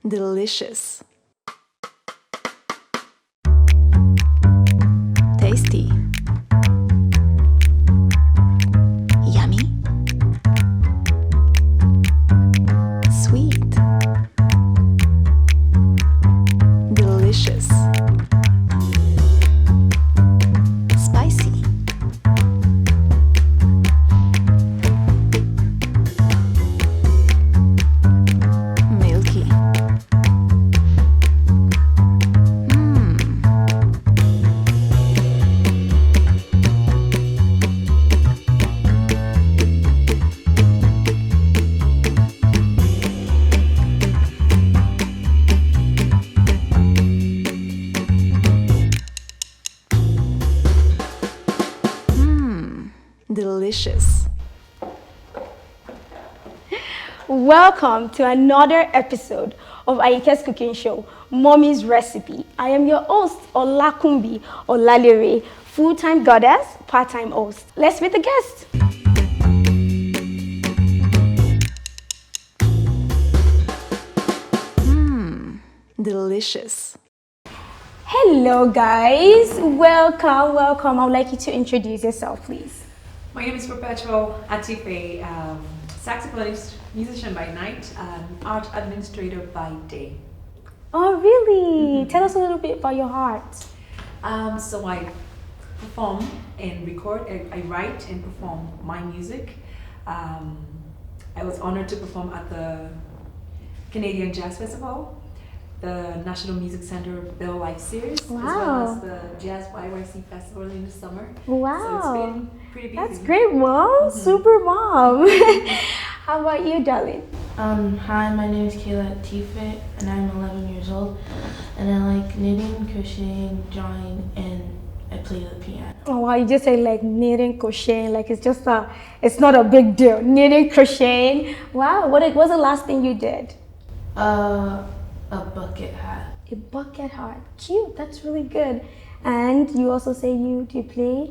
Delicious. Tasty. Yummy. Sweet. Delicious. Spicy. Milky. Delicious. Welcome to another episode of Ahinke's cooking show, Mommy's Recipe. I am your host, Olakunbi Olalere, full-time goddess, part-time host. Let's meet the guest. Delicious. Hello guys, welcome. I would like you to introduce yourself, please. My name is Perpetual Atife, saxophonist, musician by night, art administrator by day. Oh really? Tell us a little bit about your heart. So I perform and record, I write and perform my music. I was honored to perform at the Canadian Jazz Festival, the National Music Center Bell Life Series, as well as the Jazz YYC Festival in the summer. Wow. So it's been pretty busy. That's great, Mom. Super Mom. How about you, darling? Hi, my name is Kaylah Tife, and I'm 11 years old, and I like knitting, crocheting, drawing, and I play the piano. Oh wow, you just say like knitting, crocheting, like it's not a big deal. Knitting, crocheting. Wow, what was the last thing you did? A bucket hat. A bucket hat. Cute, that's really good. And you also say do you play?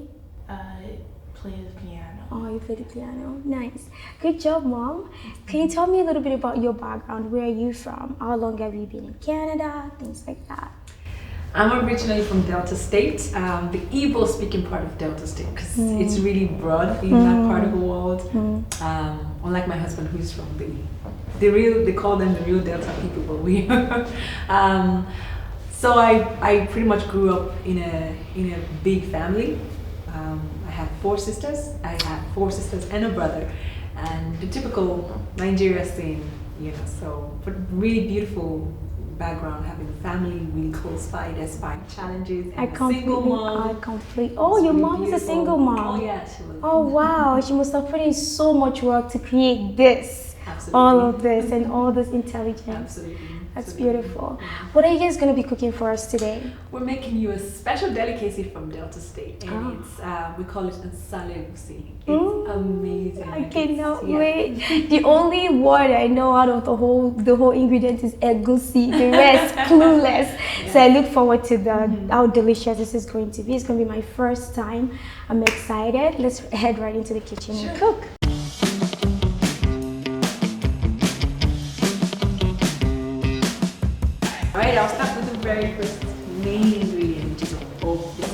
I play the piano. Oh, you play the piano. Nice. Good job, Mom. Can you tell me a little bit about your background? Where are you from? How long have you been in Canada? Things like that. I'm originally from Delta State, the Igbo-speaking part of Delta State, because it's really broad in that part of the world. Unlike my husband, who's from they call them the real Delta people, but we. So I pretty much grew up in a big family. I had four sisters. And a brother, and the typical Nigeria scene, So, but really beautiful background, having a family really close by despite challenges. And single mom. Oh, your mom is a single mom. Oh yeah, she was. Oh wow, she must have put in so much work to create this. Absolutely. All of this and all this intelligence. Absolutely. That's beautiful. What are you guys going to be cooking for us today? We're making you a special delicacy from Delta State, and it's we call it Nsala-Egusi. It's amazing. I cannot wait. The only word I know out of the whole ingredient is egusi. The rest clueless. Yeah. So I look forward to how delicious this is going to be. It's going to be my first time. I'm excited. Let's head right into the kitchen and cook. Alright, I'll start with the very first main ingredient, which is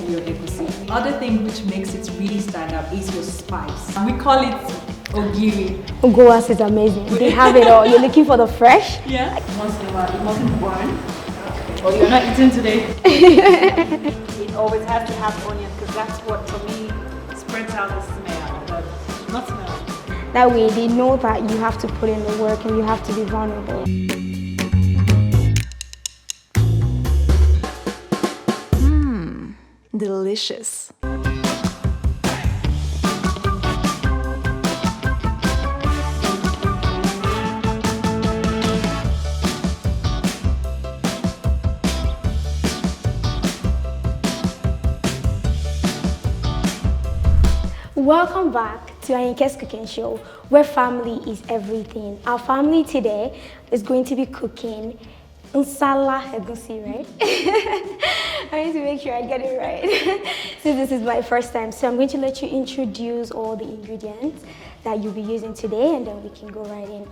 your egusi. Other thing which makes it really stand out is your spice. We call it ogiri. Goas is amazing. They have it all. You're looking for the fresh? Yeah. Once in a while, it mustn't burn. Oh, you're not eating today. It always has to have onion, because that's what, for me, spreads out the smell, but not smell. That way they know that you have to put in the work and you have to be vulnerable. Delicious. Welcome back to Ahinke's cooking show, where family is everything. Our family today is going to be cooking Nsala-Egusi, right? I need to make sure I get it right. Since this is my first time, so I'm going to let you introduce all the ingredients that you'll be using today, and then we can go right in.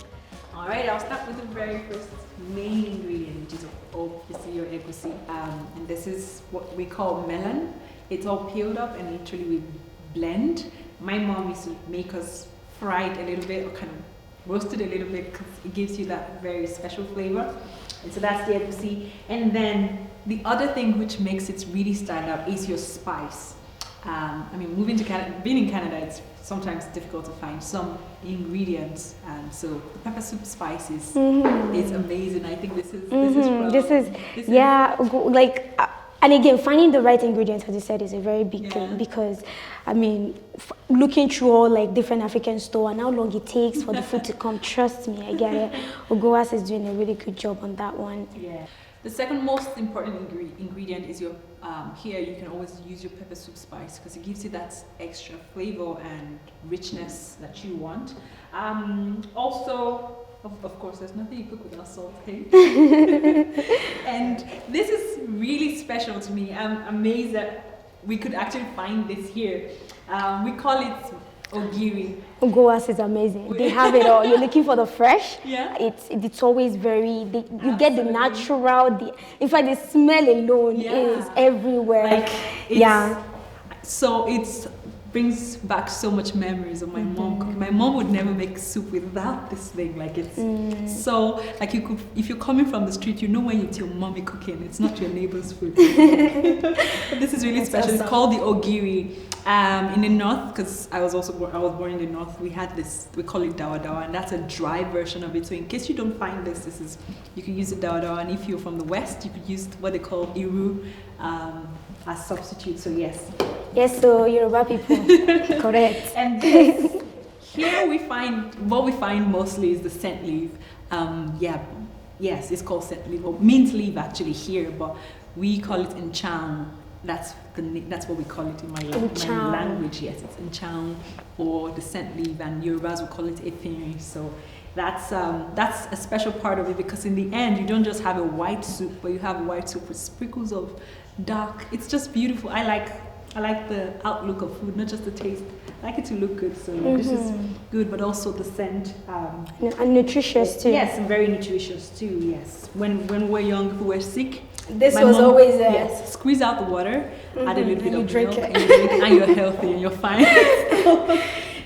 All right, I'll start with the very first main ingredient, which is obviously your egusi. And this is what we call melon. It's all peeled up and literally we blend. My mom used to make us fry it a little bit or kind of roast it a little bit because it gives you that very special flavor. And so that's the egusi. And then the other thing which makes it really stand out is your spice. I mean, moving to Canada, being in Canada, it's sometimes difficult to find some ingredients, and so the pepper soup spice is amazing. I think this is and again, finding the right ingredients, as you said, is a very big thing because, I mean, looking through all like different African store and how long it takes for the food to come, trust me, I get it. Ogoas is doing a really good job on that one. Yeah. The second most important ingredient is your, here you can always use your pepper soup spice because it gives you that extra flavor and richness that you want. Also, of course, there's nothing you cook without salt, hey? And this is really special to me. I'm amazed that we could actually find this here. We call it ogiri. Ogoas is amazing. They have it all. You're looking for the fresh. Yeah. It's always very. You get the natural. In fact, the smell alone is everywhere. So it brings back so much memories of my mom cooking. My mom would never make soup without this thing. Like it's so like you could, if you're coming from the street, you know when it's your mommy cooking. It's not your neighbor's food. This is really special. Awesome. It's called the ogiri. In the north, because I was born in the north. We had this. We call it dawa dawa, and that's a dry version of it. So in case you don't find this, you can use the dawa dawa. And if you're from the west, you could use what they call iru as substitute. So yes. Yes, so Yoruba people, correct. And this, here we find, what we find mostly is the scent leaf. Yes, it's called scent leaf, or mint leaf actually here, but we call it nchang. That's what we call it in my language. Yes, it's nchang or the scent leaf, and Yorubas will call it efinrin. So that's a special part of it because in the end you don't just have a white soup, but you have a white soup with sprinkles of dark. It's just beautiful. I like the outlook of food, not just the taste. I like it to look good, so this is good, but also the scent. And nutritious too. Yes, and very nutritious too, yes. When we're young, if we were sick, this was always there. Yes, squeeze out the water, add a little bit of milk, and you drink it, and you're healthy and you're fine.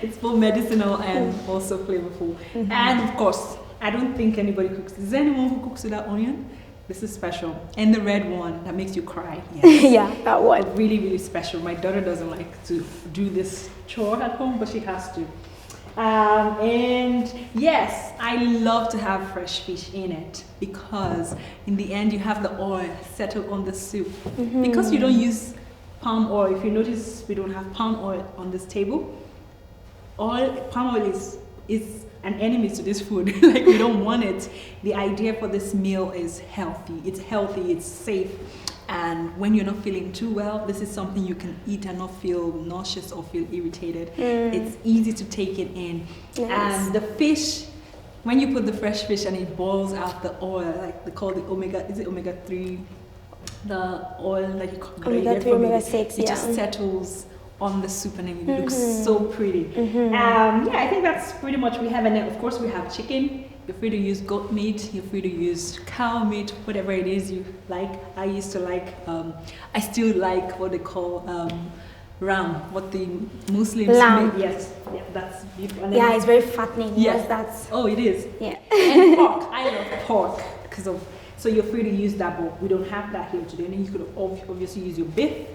It's both medicinal and also flavorful. And of course, I don't think anybody cooks. Is there anyone who cooks without onion? This is special. And the red one that makes you cry. Yes. Yeah, that one. Really, really special. My daughter doesn't like to do this chore at home, but she has to. And yes, I love to have fresh fish in it because in the end you have the oil settled on the soup. Because you don't use palm oil, if you notice we don't have palm oil on this table. Palm oil is an enemy to this food. Like we don't want it. The idea for this meal is healthy. It's safe. And when you're not feeling too well, this is something you can eat and not feel nauseous or feel irritated. It's easy to take it in. Nice. And the fish, when you put the fresh fish and it boils out the oil, like they call the omega-3, the oil that you call omega-3, omega-6, it just settles on the soup and it looks so pretty. I think that's pretty much we have. And then of course we have chicken. You're free to use goat meat, you're free to use cow meat, whatever it is you like. I used to like, I still like what they call ram, what the Muslims lamb. make. Yes, yeah, that's beautiful. And it's very fattening. Yes, that's. Oh, it is. Yeah. And pork, I love pork because of, so you're free to use that, but we don't have that here today. And then you could obviously use your beef.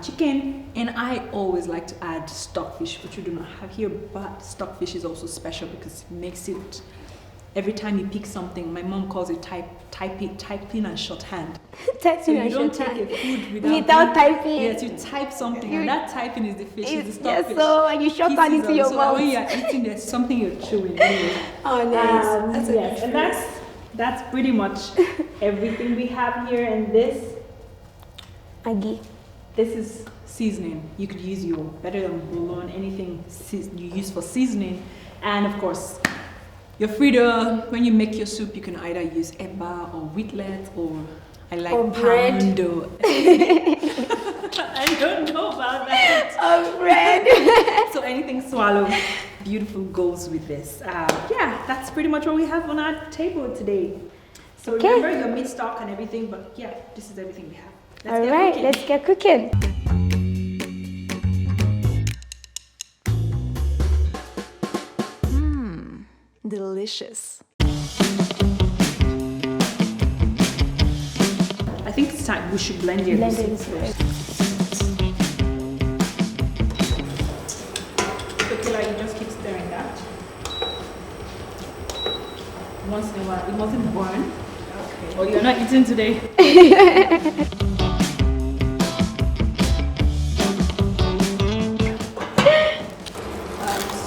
Chicken, and I always like to add stockfish, which we do not have here, but stockfish is also special because it makes it, every time you pick something, my mom calls it typing and shorthand. Typing and shorthand. You don't take a food without typing. Yes, you type something, and that typing is the fish, is the stockfish. Yes, so and you shorthand into your mouth. So when you're eating, there's something you're chewing. Anyway. Oh, nice. Yes, and that's pretty much everything we have here, and this. Agi. This is seasoning. You could use your better than bouillon, anything you use for seasoning. And of course, you're free to, when you make your soup, you can either use eba or wheatlet or I like poundo. I don't know about that. Or bread. So anything swallow. beautiful goals with this. Yeah, that's pretty much what we have on our table today. So Okay. remember your meat stock and everything, but yeah, this is everything we have. All right, let's get cooking. Delicious. I think it's time we should blend the Blend egusi it first. So Kaylah, you just keep stirring that. Once in a while, it mustn't burn. Okay. Oh, you're not eating today.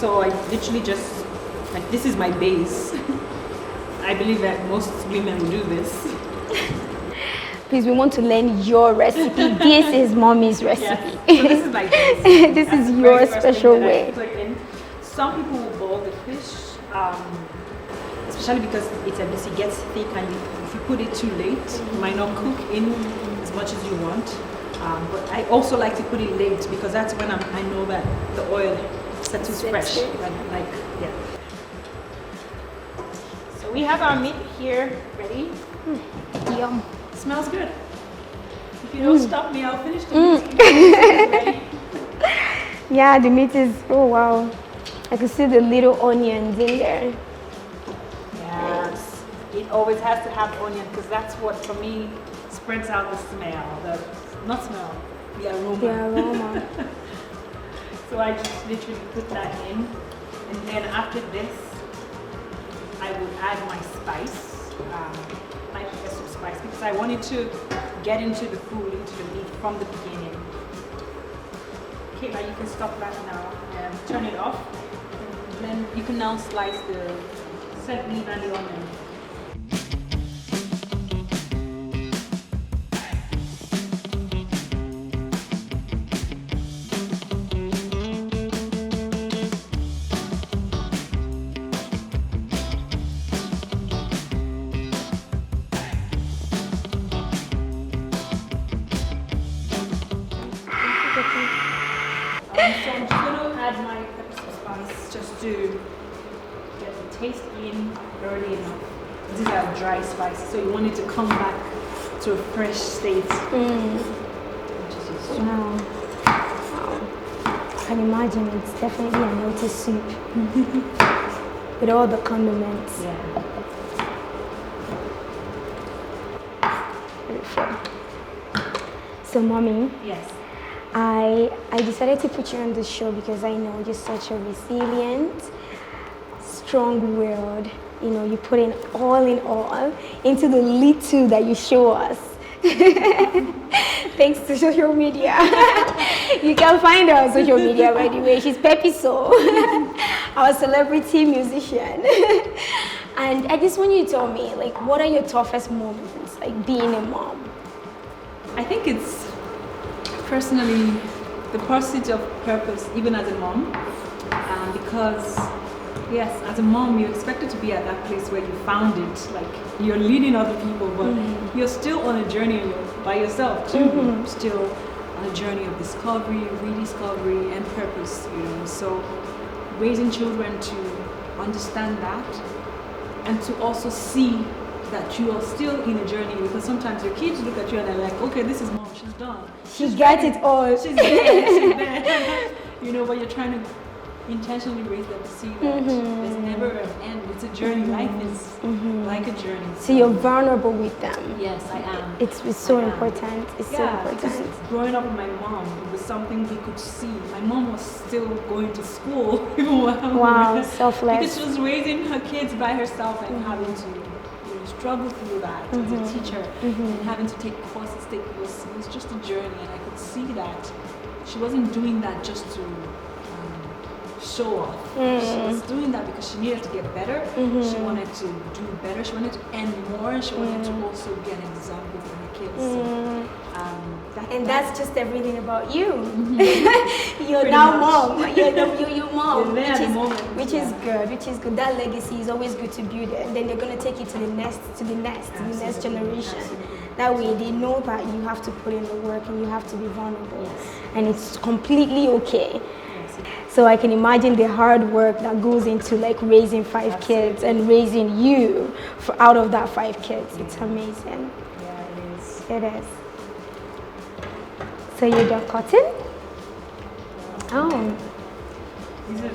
So I literally just, like, this is my base. I believe that most women will do this. Please, we want to learn your recipe. This is mommy's recipe. Yeah. So this is my base. This That's is the your very first thing special that I way. put in. Some people will boil the fish, especially because it's egusi, it gets thick, and if you put it too late, it might not cook in as much as you want. But I also like to put it late because that's when I know that the oil settles fresh. Like, yeah. So we have our meat here ready. Yum. Smells good. If you don't stop me, I'll finish the meat. Yeah, the meat is, oh wow. I can see the little onions in there. Yes. It always has to have onion because that's what, for me, spreads out the smell. The aroma. The aroma. So I just literally put that in. And then after this, I would add my spice, my Perpetual spice, because I wanted to get into the food, into the meat from the beginning. Kaylah, you can stop that now and turn it off. And then you can now slice the said meat and the onion. So I'm just going to add my Perpetual spice just to get the taste in early enough. These are dry spices, so you want it to come back to a fresh state. Wow. I can imagine it's definitely a healthy soup. With all the condiments. Yeah. Beautiful. So mommy, Yes. I decided to put you on this show because I know you're such a resilient, strong-willed. You know, you put in all into the little that you show us. Thanks to social media. You can find her on social media, by the way. She's Perpetual, our celebrity musician. And I just want you to tell me, like, what are your toughest moments, like being a mom? I think it's personally the pursuit of purpose, even as a mom, because yes, as a mom, you're expected to be at that place where you found it, like you're leading other people, but you're still on a journey by yourself too. Still on a journey of discovery, rediscovery, and purpose. You know, so raising children to understand that, and to also see that you are still in a journey, because sometimes your kids look at you and they're like, okay, this is mom, she's done. She got it all. She's there. You know, but you're trying to intentionally raise them to see that there's never an end. It's a journey. Life is like a journey. So you're vulnerable with them. Yes, I am. It's so important. It's so important. Because growing up with my mom, it was something we could see. My mom was still going to school even while Wow, selfless. because she was raising her kids by herself and having to struggle through that as a teacher and having to take courses. It was just a journey, and I could see that she wasn't doing that just to show off. She was doing that because she needed to get better. She wanted to do better. She wanted to earn more. She wanted to also be an example for her kids. So, that's just everything about you. You're Pretty now much. mom. You're mom, You're there at the moment. which is good. Which is good. That legacy is always good to build it, and then they're gonna take it to the next generation. Absolutely. That way, they know that you have to put in the work and you have to be vulnerable, and it's completely okay. So I can imagine the hard work that goes into like raising 5 kids and raising you out of that 5 kids. It's amazing. Yeah, it is. It is. So you're done cutting? Oh, Is it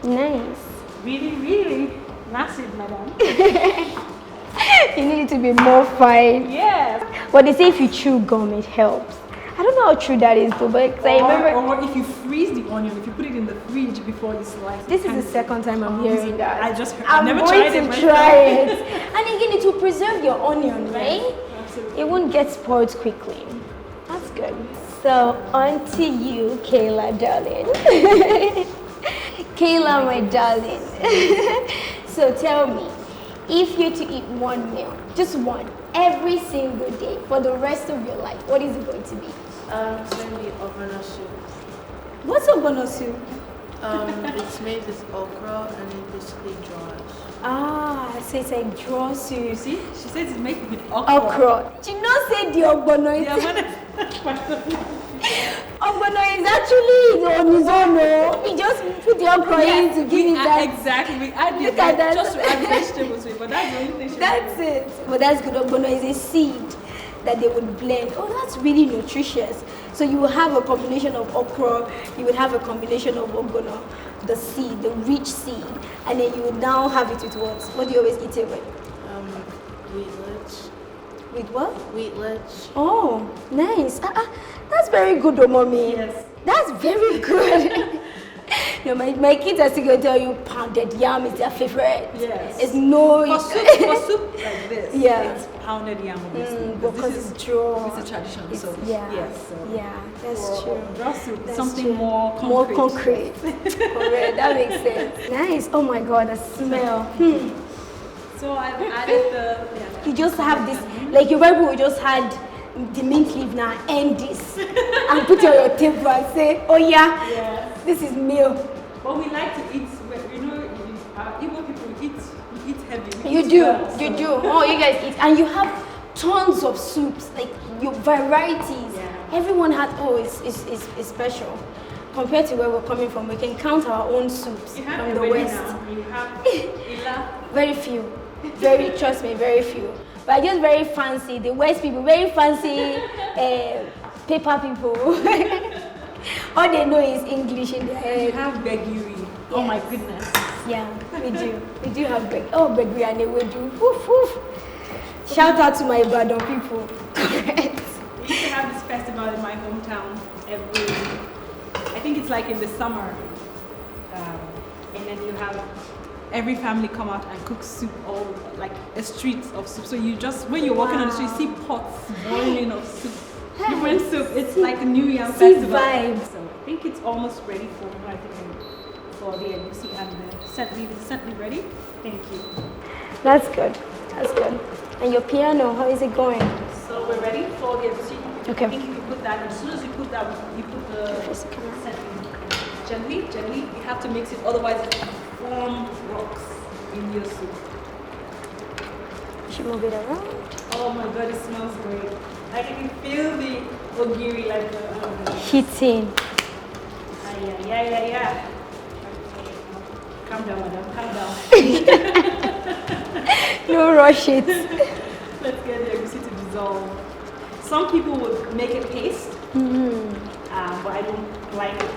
nice. really, really massive, madam? You need it to be more fine. Yes. But they say if you chew gum, it helps. I don't know how true that is though, but 'cause I remember. Or if you freeze the onion, if you put it in the fridge before you slice it. This is the second time I'm hearing that. I just heard. I'm I've never going tried it to myself. try it. And again, it will preserve your onion, right? Absolutely. It won't get spoiled quickly. That's good. So on to you, Kaylah, darling. Kaylah, my darling. So tell me, if you're to eat one meal, just one, every single day for the rest of your life, what is it going to be? It's going to be ogbono soup. What's ogbono soup? It's made with okra and it basically draws. Ah, so it's like draw soup. You see, she says it's made with okra. Okra. She not say the ogbono. Yeah, Ogbono is actually on his own. No? We just put the okra in to give it that. Exactly. We add Look at that. just to add vegetables to it, but that's the only thing. That's it. But that's good. Ogbono is a seed that they would blend. Oh, that's really nutritious. So you will have a combination of okra, you would have a combination of ogbono, the seed, the rich seed, and then you would now have it with what? What do you always eat it with? Wheatlets. With what? Wheatlets. Oh, nice. That's very good, oh, mommy. Yes. That's very good. No, my kids are still going to tell you pounded yam is their favorite. Yes. It's no... For soup like this, Yeah. it's pounded yam, obviously. because this it's draw. It's a tradition, so Yeah. yes. So Yeah, that's for true. draw soup, That's something true. more concrete. More concrete. Correct, that makes sense. Nice. Oh my God, the smell. So I've added the... You just have this, like your Bible will just had the mint leaf now, end this, and put it on your table and say, oh yeah, this is meal. But we like to eat, you know, Igbo people eat heavy. We You eat do, well, you so- do. Oh, you guys eat, and you have tons of soups, like your varieties. Yeah. Everyone has, it's special. Compared to where we're coming from, we can count our own soups You have from the already west. now. You have Ila. Very few. Very, trust me, very few. But just very fancy. The West people, very fancy paper people. All they know is English in their You head. have Begiri. Oh my goodness. Yeah, we do. We do have Begri and they will do. Woof, woof. Shout out to my Ibadan people. Correct. We used to have this festival in my hometown I think it's like in the summer. And then you have every family come out and cook soup, all like a street of soup. So you just, when you're walking on the street, you see pots boiling of soup. Different soup. It's like a New Year festival. Vibes. So I think it's almost ready for the Egusi and the scent leaf. Is the scent leaf ready? Thank you. That's good. That's good. And your piano, how is it going? So we're ready for the Egusi. Okay. I think you can put that, as soon as you put that, you put the scent leaf. Gently, you have to mix it, otherwise it will form rocks in your soup. Should move it around. Oh my god, it smells great. I can feel the ogiri like Hitting. yeah. Calm down, madam, calm down. No rush it. Let's get the egusi to dissolve. Some people would make a paste, but I don't like it.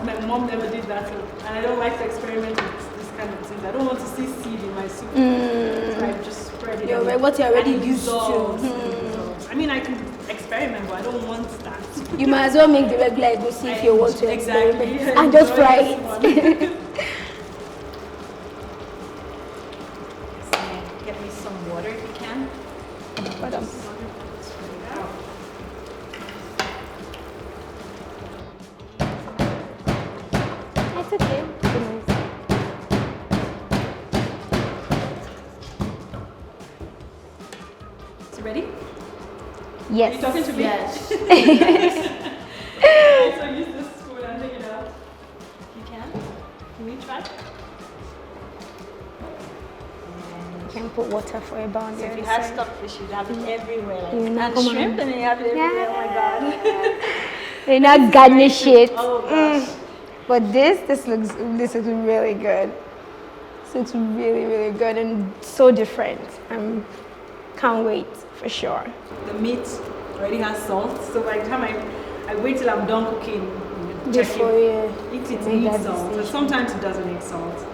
My mom never did that, and I don't like to experiment with this kind of things. I don't want to see seed in my soup. So I just spread it. What you're already and it used to. dissolves. I mean, I can experiment, but I don't want that. You might as well make the regular egusi if you want to Exactly. experiment. And just fry it. Get me some water if you can. Madam. It's okay. Is it ready? Yes. Are you talking to me? Yes. So use this spoon and take it out. You can? Can you try? You can put water for a bound. So if you have stockfish, you'd have it everywhere. Like, You know, and come on. shrimp, and you have it everywhere. Oh my god. They not garnish it. Oh gosh. But this looks really good. This looks really, really good and so different. Can't wait for sure. The meat already has salt, so by the time I wait till I'm done cooking, check Before if it make needs that salt. So decision. sometimes it doesn't need salt,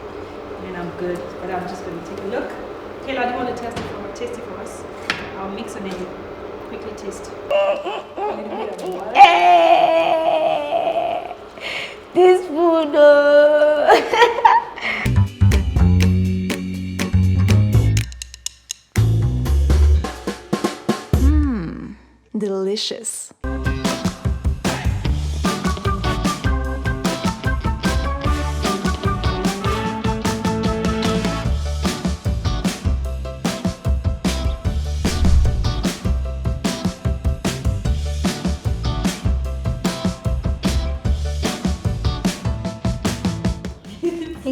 and I'm good. But I'm just going to take a look. Kayla, do you want to taste it for us? I'll mix and then quickly taste. A little bit of water. Hey, this food. Delicious.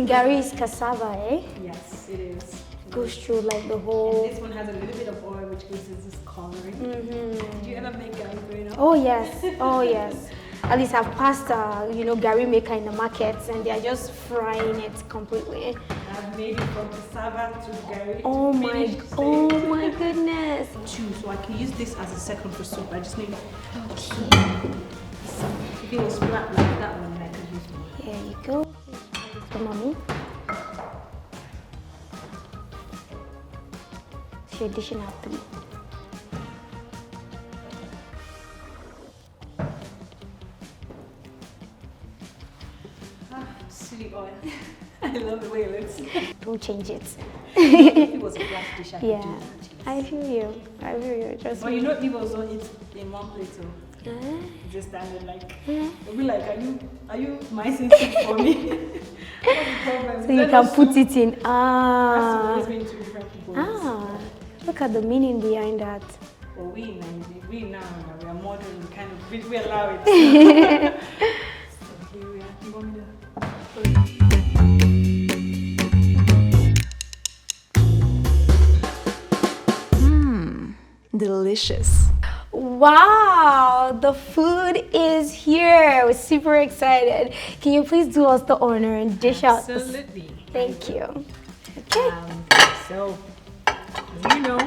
Gary is cassava, eh? Yes, it is. Goes through like the And whole. this one has a little bit of oil, which gives it this coloring. Did you ever make gari growing up? Oh yes, oh yes. At least have pasta, gari maker in the markets, and they are just frying it completely. I've made it from cassava to gari. Oh finished my goodness. Two, so I can use this as a second for soup. I just need. Okay. If it was flat like that one, then I could use more. Here you go. For mommy. So you're dishing out 3. See the oil. I love the way it looks. Don't change it. If it was a black dish, I could Yeah, do that. I feel you. Trust But me. you know, Igbo's don't eat in one plate, so it's just standard like. They'll be like, are you micing soup for me? What's the problem? So you can put it in. It has to Ah. always be in 2 different bowls. Ah. Look at the meaning behind that. But we now we are modern. We kind of we allow it. So here we are. You want me Delicious. Wow, the food is here. We're super excited. Can you please do us the honor and dish out this? Absolutely. Thank you. Okay. So, as you know,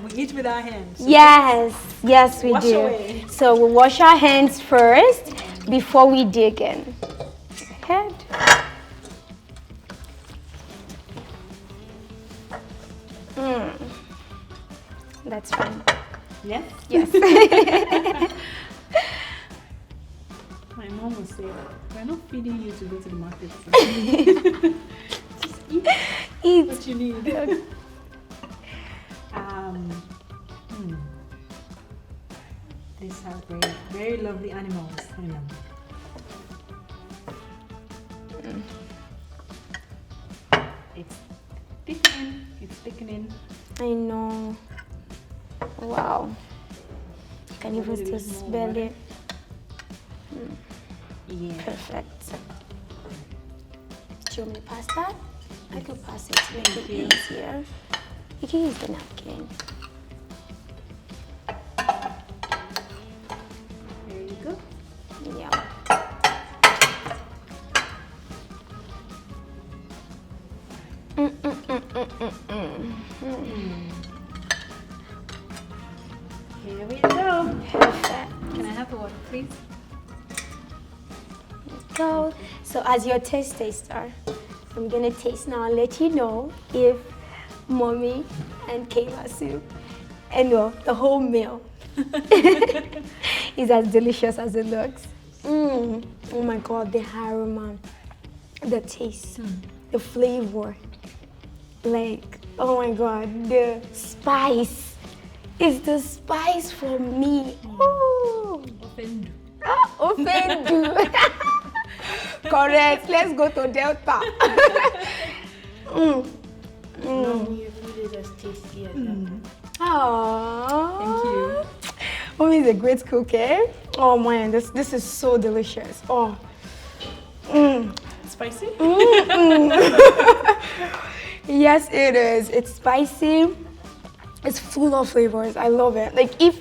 we eat with our hands. So Yes, we Wash do. away. So we'll wash our hands first before we dig in. Head. That's fine. Yeah? Yes. My mom would say, we're not feeding you to go to the market. So just eat Eat. what you need. These are very, very lovely animals. I know. It's thickening. It's thickening. I know. Wow. You can even Maybe still there's more smell water. it. Yeah. Perfect. Do you want me to pass that? I could pass it to make it easier. You can use the napkin. There you go. Yeah. Here we go. Perfect. Can I have the water, please? Go. So as your taste taster, I'm gonna taste now and let you know if mommy and Kaylah soup and the whole meal is as delicious as it looks. Oh my god, the aroma, the taste, the flavor. Like, oh my god, the spice. It's the spice for me. Ooh. Offend. Offendu. Correct. Let's go to Delta. Your food is as tasty as ever. Aww. Thank you. Mommy is a great cook, eh? Oh man, this is so delicious. Oh. Spicy? Yes, it is. It's spicy. It's full of flavors. I love it. Like if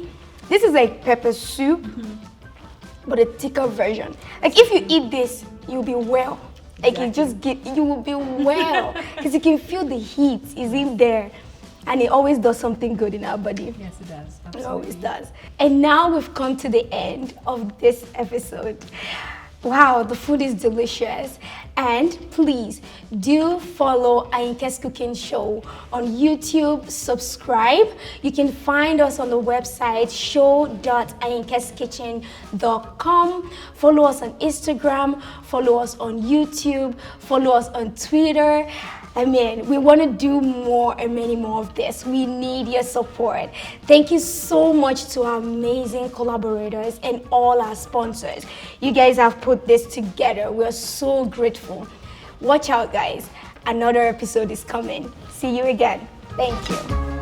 this is like pepper soup, but a thicker version. Like if you eat this, you'll be well. Like you will be well because you can feel the heat is in there, and it always does something good in our body. Yes, it does. Absolutely. It always does. And now we've come to the end of this episode. Wow, the food is delicious. And please do follow Ahinke's Cooking Show on YouTube, subscribe. You can find us on the website show.ahinkeskitchen.com. Follow us on Instagram, follow us on YouTube, follow us on Twitter. I mean, we want to do more and many more of this. We need your support. Thank you so much to our amazing collaborators and all our sponsors. You guys have put this together. We're so grateful. Watch out, guys. Another episode is coming. See you again. Thank you.